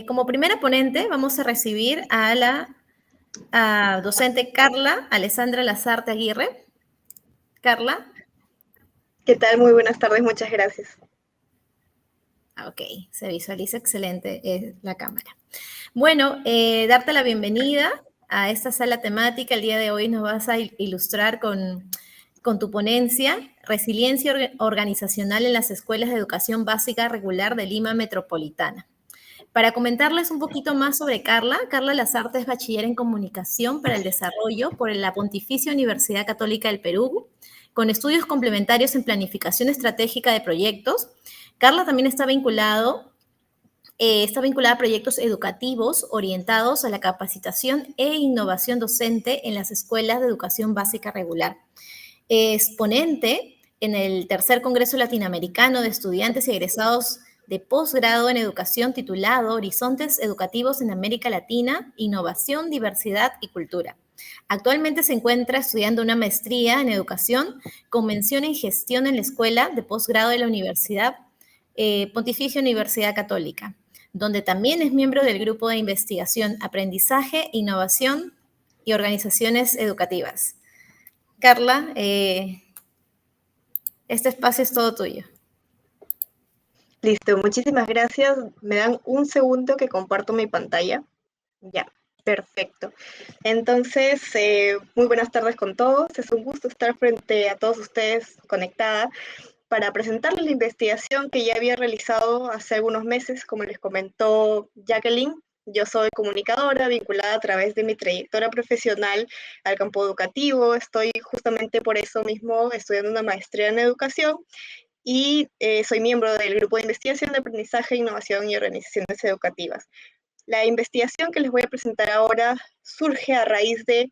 Como primera ponente vamos a recibir a la docente Carla Alessandra Lazarte Aguirre. Carla. ¿Qué tal? Muy buenas tardes, muchas gracias. Ok, se visualiza excelente la cámara. Bueno, darte la bienvenida a esta sala temática. El día de hoy nos vas a ilustrar con tu ponencia, Resiliencia Organizacional en las Escuelas de Educación Básica Regular de Lima Metropolitana. Para comentarles un poquito más sobre Carla, Carla Lazarte es bachiller en Comunicación para el Desarrollo por la Pontificia Universidad Católica del Perú, con estudios complementarios en Planificación Estratégica de Proyectos. Carla también está vinculada a proyectos educativos orientados a la capacitación e innovación docente en las escuelas de educación básica regular. Es ponente en el tercer Congreso Latinoamericano de Estudiantes y Egresados de Posgrado en Educación titulado Horizontes Educativos en América Latina, Innovación, Diversidad y Cultura. Actualmente se encuentra estudiando una maestría en Educación con mención en Gestión en la Escuela de Posgrado de la Universidad Pontificia Universidad Católica, donde también es miembro del Grupo de Investigación, Aprendizaje, Innovación y Organizaciones Educativas. Carla, este espacio es todo tuyo. Listo, muchísimas gracias. Me dan un segundo que comparto mi pantalla. Ya, perfecto. Entonces, muy buenas tardes con todos. Es un gusto estar frente a todos ustedes conectada para presentarles la investigación que ya había realizado hace algunos meses, como les comentó Jacqueline. Yo soy comunicadora vinculada a través de mi trayectoria profesional al campo educativo. Estoy justamente por eso mismo estudiando una maestría en educación y soy miembro del Grupo de Investigación de Aprendizaje, Innovación y Organizaciones Educativas. La investigación que les voy a presentar ahora surge a raíz de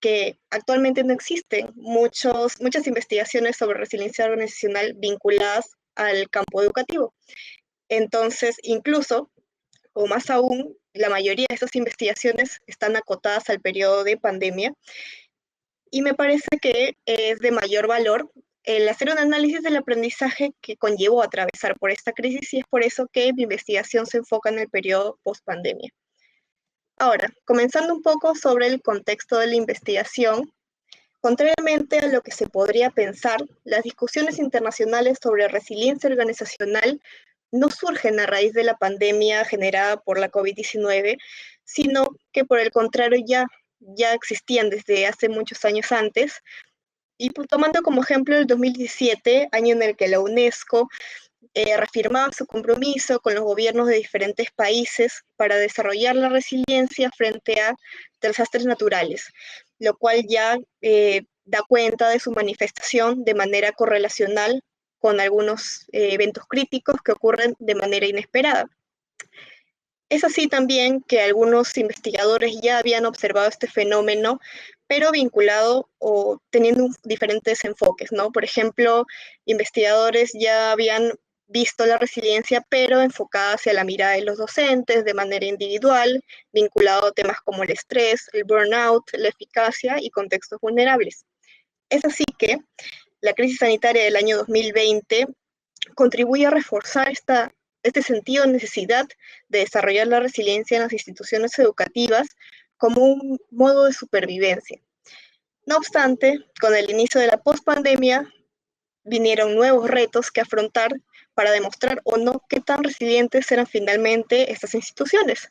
que actualmente no existen muchas investigaciones sobre resiliencia organizacional vinculadas al campo educativo. Entonces, incluso, o más aún, la mayoría de estas investigaciones están acotadas al periodo de pandemia y me parece que es de mayor valor el hacer un análisis del aprendizaje que conllevó a atravesar por esta crisis y es por eso que mi investigación se enfoca en el periodo post-pandemia. Ahora, comenzando un poco sobre el contexto de la investigación, contrariamente a lo que se podría pensar, las discusiones internacionales sobre resiliencia organizacional no surgen a raíz de la pandemia generada por la COVID-19, sino que por el contrario ya existían desde hace muchos años antes. Y tomando como ejemplo el 2017, año en el que la UNESCO reafirmaba su compromiso con los gobiernos de diferentes países para desarrollar la resiliencia frente a desastres naturales, lo cual ya da cuenta de su manifestación de manera correlacional con algunos eventos críticos que ocurren de manera inesperada. Es así también que algunos investigadores ya habían observado este fenómeno, pero vinculado o teniendo diferentes enfoques, ¿no? Por ejemplo, investigadores ya habían visto la resiliencia, pero enfocada hacia la mirada de los docentes de manera individual, vinculado a temas como el estrés, el burnout, la eficacia y contextos vulnerables. Es así que la crisis sanitaria del año 2020 contribuye a reforzar este sentido de necesidad de desarrollar la resiliencia en las instituciones educativas como un modo de supervivencia. No obstante, con el inicio de la pospandemia vinieron nuevos retos que afrontar para demostrar o no qué tan resilientes eran finalmente estas instituciones,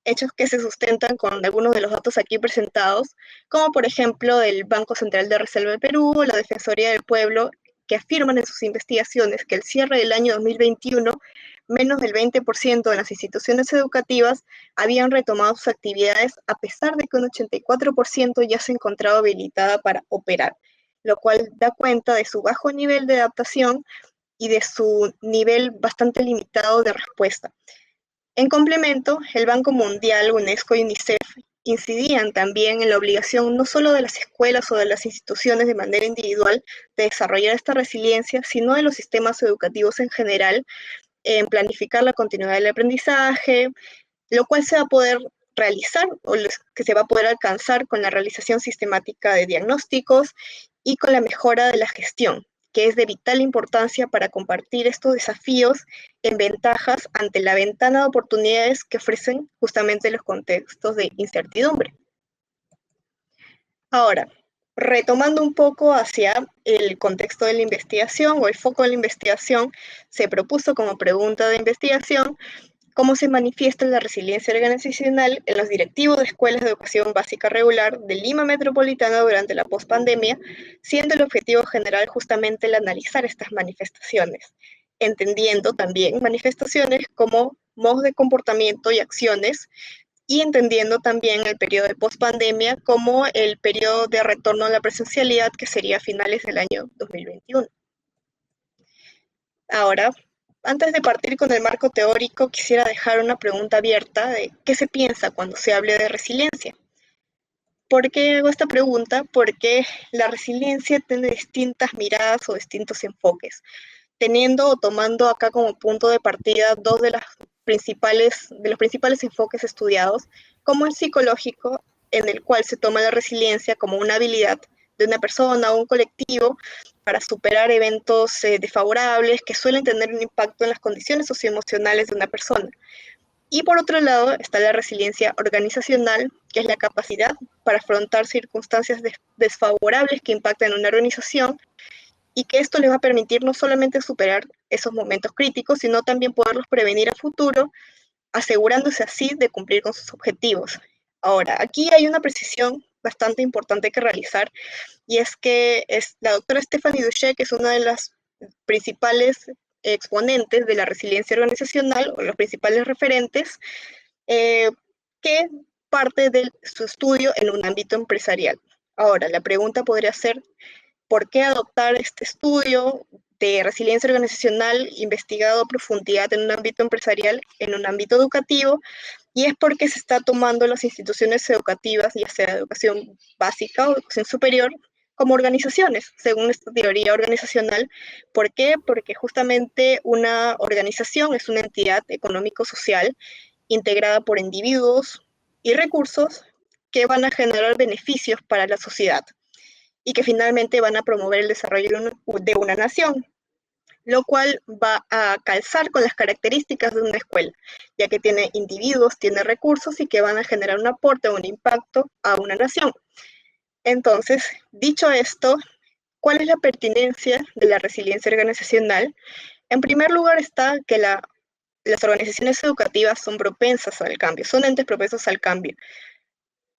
hechos que se sustentan con algunos de los datos aquí presentados, como por ejemplo el Banco Central de Reserva del Perú o la Defensoría del Pueblo, que afirman en sus investigaciones que el cierre del año 2021, menos del 20% de las instituciones educativas habían retomado sus actividades a pesar de que un 84% ya se encontraba habilitada para operar, lo cual da cuenta de su bajo nivel de adaptación y de su nivel bastante limitado de respuesta. En complemento, el Banco Mundial, UNESCO y UNICEF incidían también en la obligación no solo de las escuelas o de las instituciones de manera individual de desarrollar esta resiliencia, sino de los sistemas educativos en general, en planificar la continuidad del aprendizaje, lo cual se va a poder realizar o que se va a poder alcanzar con la realización sistemática de diagnósticos y con la mejora de la gestión, que es de vital importancia para compartir estos desafíos en ventajas ante la ventana de oportunidades que ofrecen justamente los contextos de incertidumbre. Ahora, retomando un poco hacia el contexto de la investigación o el foco de la investigación, se propuso como pregunta de investigación cómo se manifiesta la resiliencia organizacional en los directivos de escuelas de educación básica regular de Lima Metropolitana durante la pospandemia, siendo el objetivo general justamente el analizar estas manifestaciones, entendiendo también manifestaciones como modos de comportamiento y acciones y entendiendo también el periodo de pospandemia como el periodo de retorno a la presencialidad que sería a finales del año 2021. Ahora, antes de partir con el marco teórico, quisiera dejar una pregunta abierta de qué se piensa cuando se hable de resiliencia. ¿Por qué hago esta pregunta? Porque la resiliencia tiene distintas miradas o distintos enfoques, teniendo o tomando acá como punto de partida dos de los principales enfoques estudiados, como el psicológico, en el cual se toma la resiliencia como una habilidad de una persona o un colectivo para superar eventos desfavorables que suelen tener un impacto en las condiciones socioemocionales de una persona. Y por otro lado está la resiliencia organizacional, que es la capacidad para afrontar circunstancias desfavorables que impactan en una organización y que esto les va a permitir no solamente superar esos momentos críticos, sino también poderlos prevenir a futuro, asegurándose así de cumplir con sus objetivos. Ahora, aquí hay una precisión bastante importante que realizar, y es que la doctora Stephanie Dushek es una de las principales exponentes de la resiliencia organizacional, o los principales referentes, que parte de su estudio en un ámbito empresarial. Ahora, la pregunta podría ser, ¿por qué adoptar este estudio de resiliencia organizacional investigado a profundidad en un ámbito empresarial, en un ámbito educativo? Y es porque se está tomando las instituciones educativas, ya sea educación básica o educación superior, como organizaciones, según esta teoría organizacional. ¿Por qué? Porque justamente una organización es una entidad económico-social integrada por individuos y recursos que van a generar beneficios para la sociedad y que finalmente van a promover el desarrollo de una nación, lo cual va a calzar con las características de una escuela, ya que tiene individuos, tiene recursos y que van a generar un aporte o un impacto a una nación. Entonces, dicho esto, ¿cuál es la pertinencia de la resiliencia organizacional? En primer lugar está que las organizaciones educativas son propensas al cambio, son entes propensos al cambio,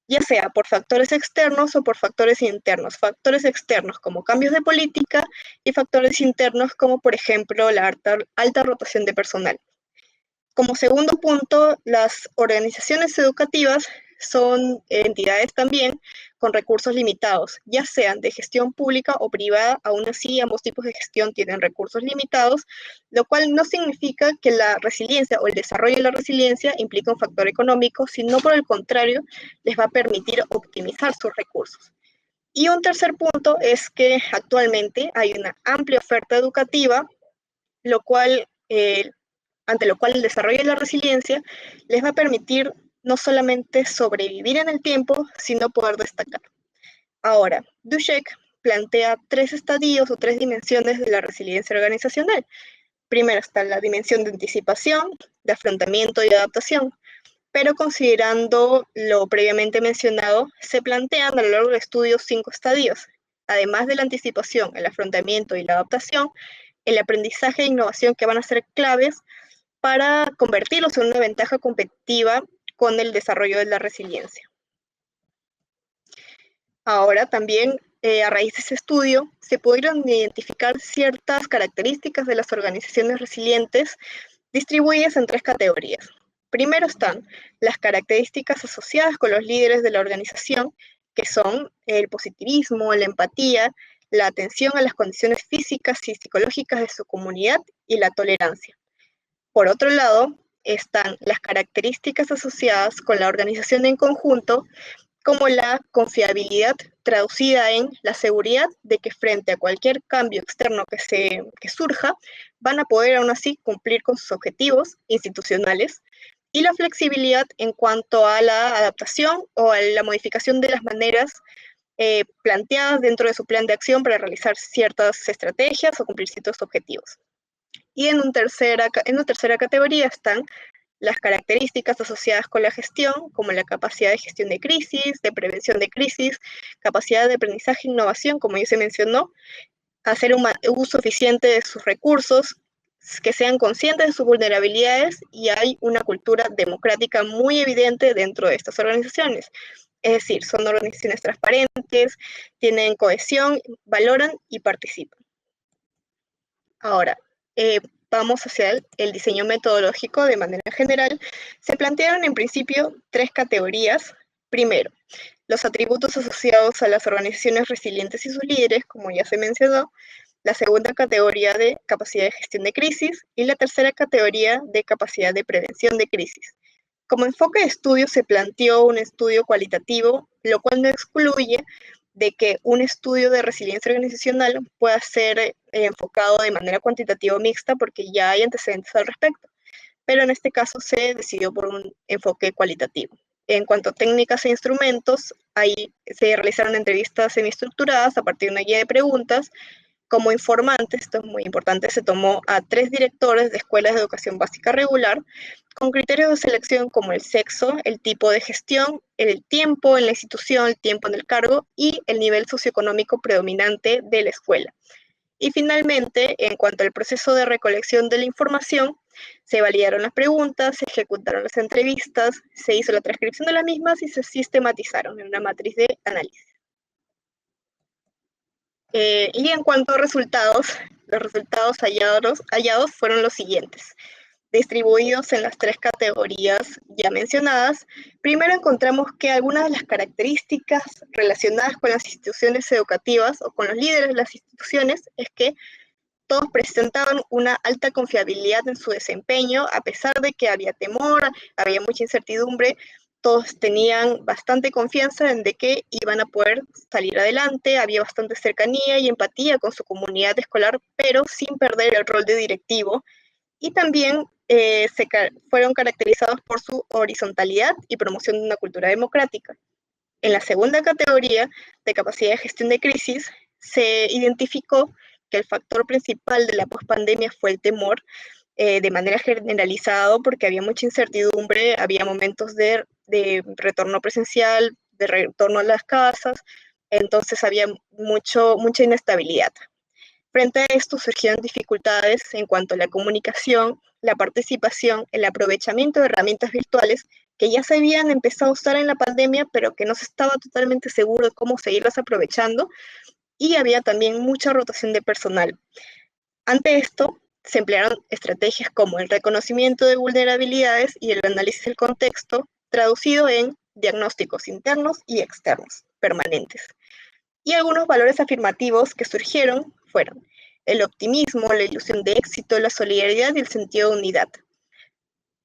ya sea por factores externos o por factores internos. Factores externos como cambios de política y factores internos como, por ejemplo, la alta rotación de personal. Como segundo punto, las organizaciones educativas son entidades también con recursos limitados, ya sean de gestión pública o privada. Aún así, ambos tipos de gestión tienen recursos limitados, lo cual no significa que la resiliencia o el desarrollo de la resiliencia implica un factor económico, sino por el contrario, les va a permitir optimizar sus recursos. Y un tercer punto es que actualmente hay una amplia oferta educativa, lo cual ante lo cual el desarrollo de la resiliencia les va a permitir no solamente sobrevivir en el tiempo, sino poder destacar. Ahora, Dushek plantea tres estadios o tres dimensiones de la resiliencia organizacional. Primero está la dimensión de anticipación, de afrontamiento y de adaptación, pero considerando lo previamente mencionado, se plantean a lo largo del estudio 5 estadios. Además de la anticipación, el afrontamiento y la adaptación, el aprendizaje e innovación que van a ser claves para convertirlos en una ventaja competitiva con el desarrollo de la resiliencia. Ahora también, a raíz de ese estudio, se pudieron identificar ciertas características de las organizaciones resilientes distribuidas en tres categorías. Primero están las características asociadas con los líderes de la organización, que son el positivismo, la empatía, la atención a las condiciones físicas y psicológicas de su comunidad y la tolerancia. Por otro lado, están las características asociadas con la organización en conjunto, como la confiabilidad, traducida en la seguridad de que frente a cualquier cambio externo que surja, van a poder aún así cumplir con sus objetivos institucionales, y la flexibilidad en cuanto a la adaptación o a la modificación de las maneras planteadas dentro de su plan de acción para realizar ciertas estrategias o cumplir ciertos objetivos. Y en una tercera categoría están las características asociadas con la gestión, como la capacidad de gestión de crisis, de prevención de crisis, capacidad de aprendizaje e innovación, como ya se mencionó, hacer un uso eficiente de sus recursos, que sean conscientes de sus vulnerabilidades y hay una cultura democrática muy evidente dentro de estas organizaciones. Es decir, son organizaciones transparentes, tienen cohesión, valoran y participan. Ahora, vamos hacia el diseño metodológico de manera general. Se plantearon en principio 3 categorías. Primero, los atributos asociados a las organizaciones resilientes y sus líderes, como ya se mencionó. La segunda categoría de capacidad de gestión de crisis y la tercera categoría de capacidad de prevención de crisis. Como enfoque de estudio se planteó un estudio cualitativo, lo cual no excluye de que un estudio de resiliencia organizacional pueda ser enfocado de manera cuantitativa o mixta porque ya hay antecedentes al respecto, pero en este caso se decidió por un enfoque cualitativo. En cuanto a técnicas e instrumentos, ahí se realizaron entrevistas semiestructuradas a partir de una guía de preguntas. Como informantes, esto es muy importante, se tomó a 3 directores de escuelas de educación básica regular con criterios de selección como el sexo, el tipo de gestión, el tiempo en la institución, el tiempo en el cargo y el nivel socioeconómico predominante de la escuela. Y finalmente, en cuanto al proceso de recolección de la información, se validaron las preguntas, se ejecutaron las entrevistas, se hizo la transcripción de las mismas y se sistematizaron en una matriz de análisis. Y en cuanto a resultados, los resultados hallados fueron los siguientes. Distribuidos en las 3 categorías ya mencionadas, primero encontramos que algunas de las características relacionadas con las instituciones educativas o con los líderes de las instituciones es que todos presentaban una alta confiabilidad en su desempeño, a pesar de que había temor, había mucha incertidumbre, todos tenían bastante confianza en de que iban a poder salir adelante, había bastante cercanía y empatía con su comunidad escolar, pero sin perder el rol de directivo. Y también fueron caracterizados por su horizontalidad y promoción de una cultura democrática. En la segunda categoría de capacidad de gestión de crisis, se identificó que el factor principal de la pospandemia fue el temor, de manera generalizada, porque había mucha incertidumbre, había momentos de retorno presencial, de retorno a las casas, entonces había mucha inestabilidad. Frente a esto surgieron dificultades en cuanto a la comunicación, la participación, el aprovechamiento de herramientas virtuales que ya se habían empezado a usar en la pandemia, pero que no se estaba totalmente seguro de cómo seguirlas aprovechando, y había también mucha rotación de personal. Ante esto, se emplearon estrategias como el reconocimiento de vulnerabilidades y el análisis del contexto, traducido en diagnósticos internos y externos permanentes. Y algunos valores afirmativos que surgieron fueron el optimismo, la ilusión de éxito, la solidaridad y el sentido de unidad.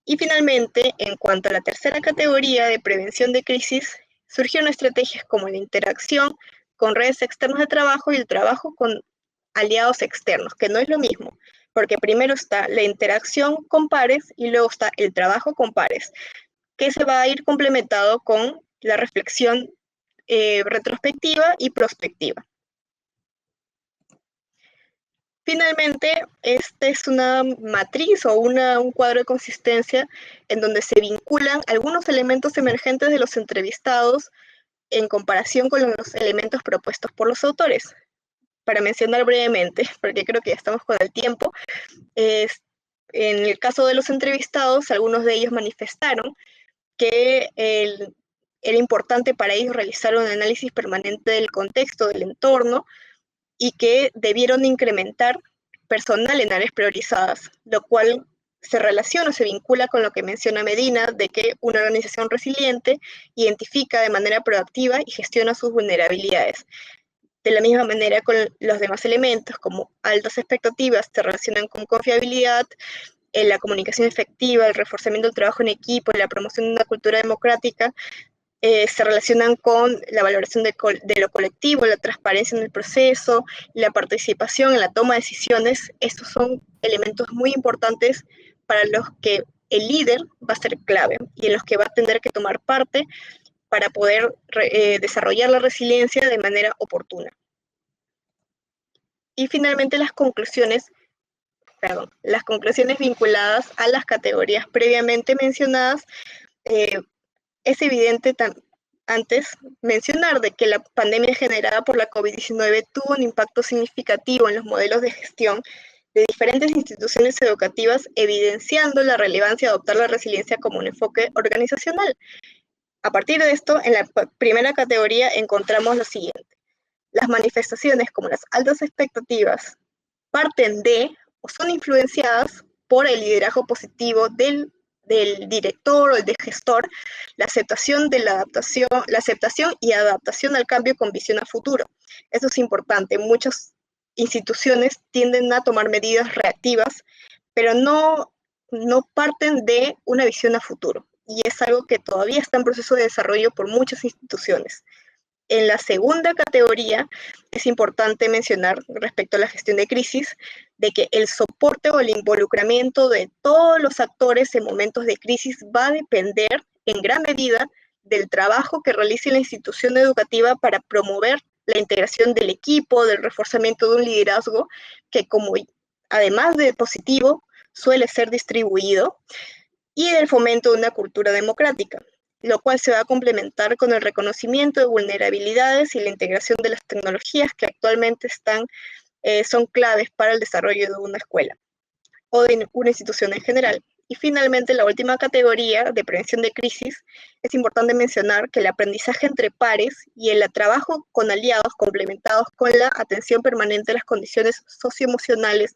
Y finalmente, en cuanto a la tercera categoría de prevención de crisis, surgieron estrategias como la interacción con redes externas de trabajo y el trabajo con aliados externos, que no es lo mismo, porque primero está la interacción con pares y luego está el trabajo con pares, que se va a ir complementado con la reflexión retrospectiva y prospectiva. Finalmente, esta es una matriz o un cuadro de consistencia en donde se vinculan algunos elementos emergentes de los entrevistados en comparación con los elementos propuestos por los autores. Para mencionar brevemente, porque creo que ya estamos con el tiempo, en el caso de los entrevistados, algunos de ellos manifestaron que era importante para ellos realizar un análisis permanente del contexto, del entorno, y que debieron incrementar personal en áreas priorizadas, lo cual se relaciona, se vincula con lo que menciona Medina, de que una organización resiliente identifica de manera proactiva y gestiona sus vulnerabilidades. De la misma manera con los demás elementos, como altas expectativas, se relacionan con confiabilidad, la comunicación efectiva, el reforzamiento del trabajo en equipo, la promoción de una cultura democrática, se relacionan con la valoración de lo colectivo, la transparencia en el proceso, la participación en la toma de decisiones. Estos son elementos muy importantes para los que el líder va a ser clave y en los que va a tener que tomar parte para poder desarrollar la resiliencia de manera oportuna. Y finalmente las conclusiones vinculadas a las categorías previamente mencionadas. Es evidente antes mencionar de que la pandemia generada por la COVID-19 tuvo un impacto significativo en los modelos de gestión de diferentes instituciones educativas, evidenciando la relevancia de adoptar la resiliencia como un enfoque organizacional. A partir de esto, en la primera categoría encontramos lo siguiente. Las manifestaciones como las altas expectativas parten de o son influenciadas por el liderazgo positivo del director o del gestor, la aceptación y adaptación al cambio con visión a futuro. Eso es importante. Muchas instituciones tienden a tomar medidas reactivas, pero no parten de una visión a futuro. Y es algo que todavía está en proceso de desarrollo por muchas instituciones. En la segunda categoría es importante mencionar respecto a la gestión de crisis, de que el soporte o el involucramiento de todos los actores en momentos de crisis va a depender en gran medida del trabajo que realice la institución educativa para promover la integración del equipo, del reforzamiento de un liderazgo que, como además de positivo, suele ser distribuido, y del fomento de una cultura democrática, lo cual se va a complementar con el reconocimiento de vulnerabilidades y la integración de las tecnologías que actualmente son claves para el desarrollo de una escuela o de una institución en general. Y finalmente, la última categoría de prevención de crisis, es importante mencionar que el aprendizaje entre pares y el trabajo con aliados complementados con la atención permanente a las condiciones socioemocionales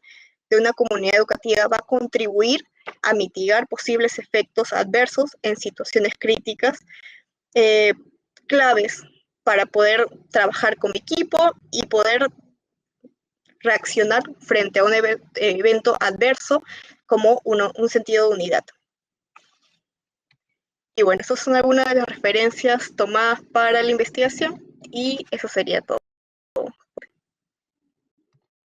de una comunidad educativa va a contribuir a mitigar posibles efectos adversos en situaciones críticas, claves para poder trabajar con equipo y poder reaccionar frente a un evento adverso como un sentido de unidad. Y bueno, estas son algunas de las referencias tomadas para la investigación y eso sería todo.